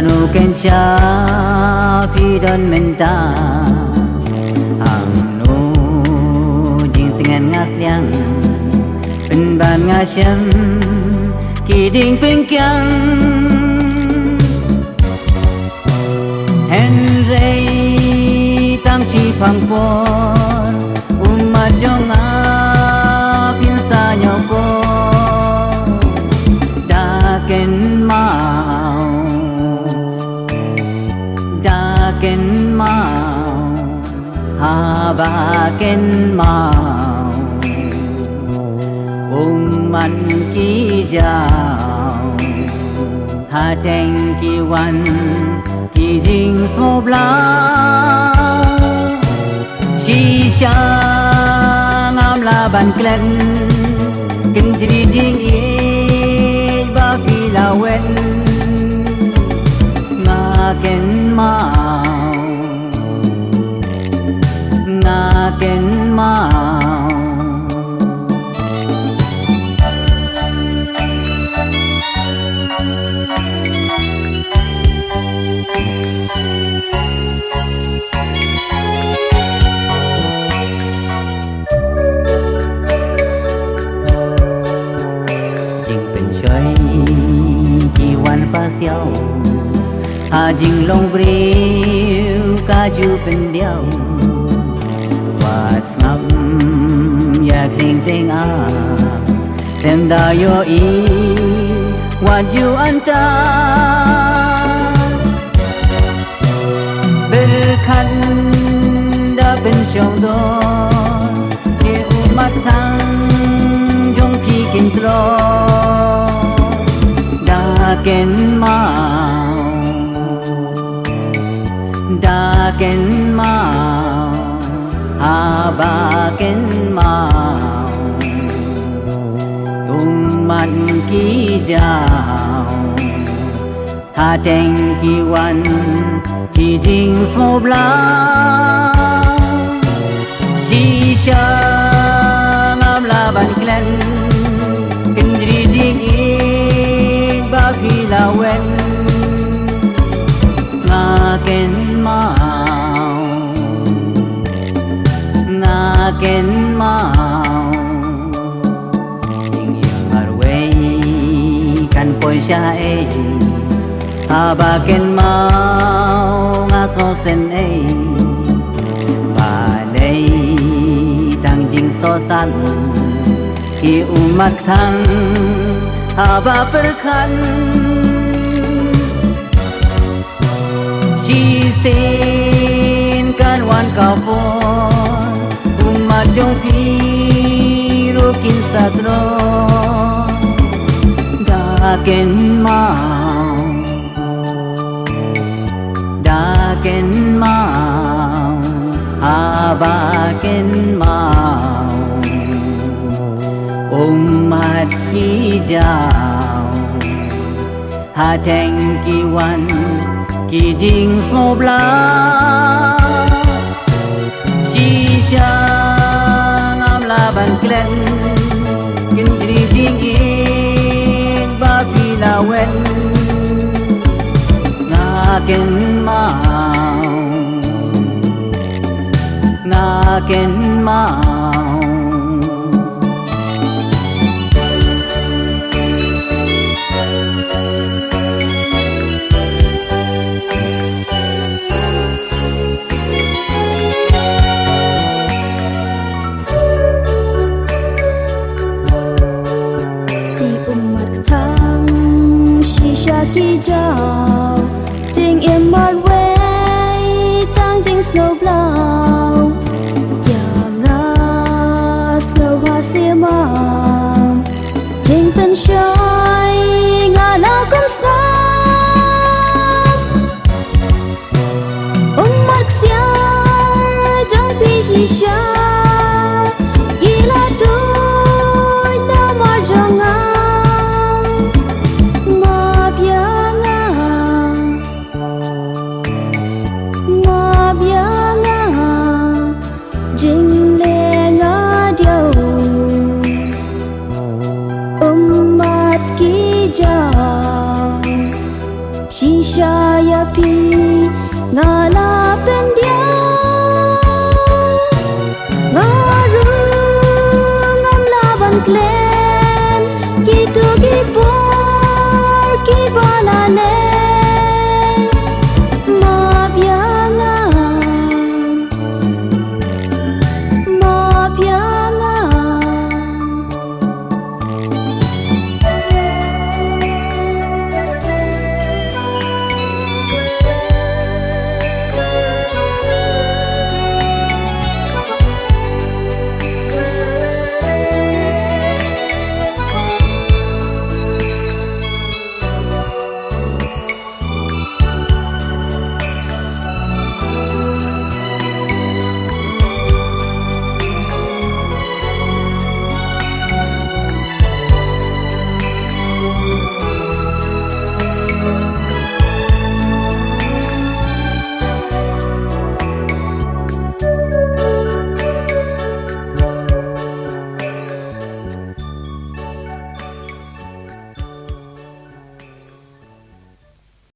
nu ken cha phi don menta ang nu jing tengan ngas liang pen ban ngasem ki ding peng kyang hen rei tam chi phang por umat jong a pin sa nyo po da ken mau da ken mau ha ba ken mau man ki giao ha tranh ki wan ki jing so bla chi sha ngam la ban klen kin ji jing e ba ki la wen nga ken mau nga ken mau pa xiao hà jing long briu ca ju pen diao wa snam ya kling ting a tem da yo i wa ju anta berkan da pen chong do ye umat thang jong ki kin tro ken mau da ken mau ha ba ken mau man ki giao ha tranh ki wan ki jing so bla ji sha ngam la ban klen kin ji jing ba phi la wen nga ken mau nga ken mau jing yang arwei kan poi sha e ha ba ken mau nga so sen e ba lei tang jing so san ki umat thang haba perkan chi sin kan wan kau pon umat jong pi rokin satro da ken mau da ken mau haba ken mau umat ki giao ha tranh ki wan ki jing so bla chi sha ngam la ban klen kin ji jing in ba pi la wen nga ken mau nga ken mau ki giao jing em man way tang jing snow blow ya nga snow ha sia ma jing pen shai nga la kum sa mat sia jong pi ji sha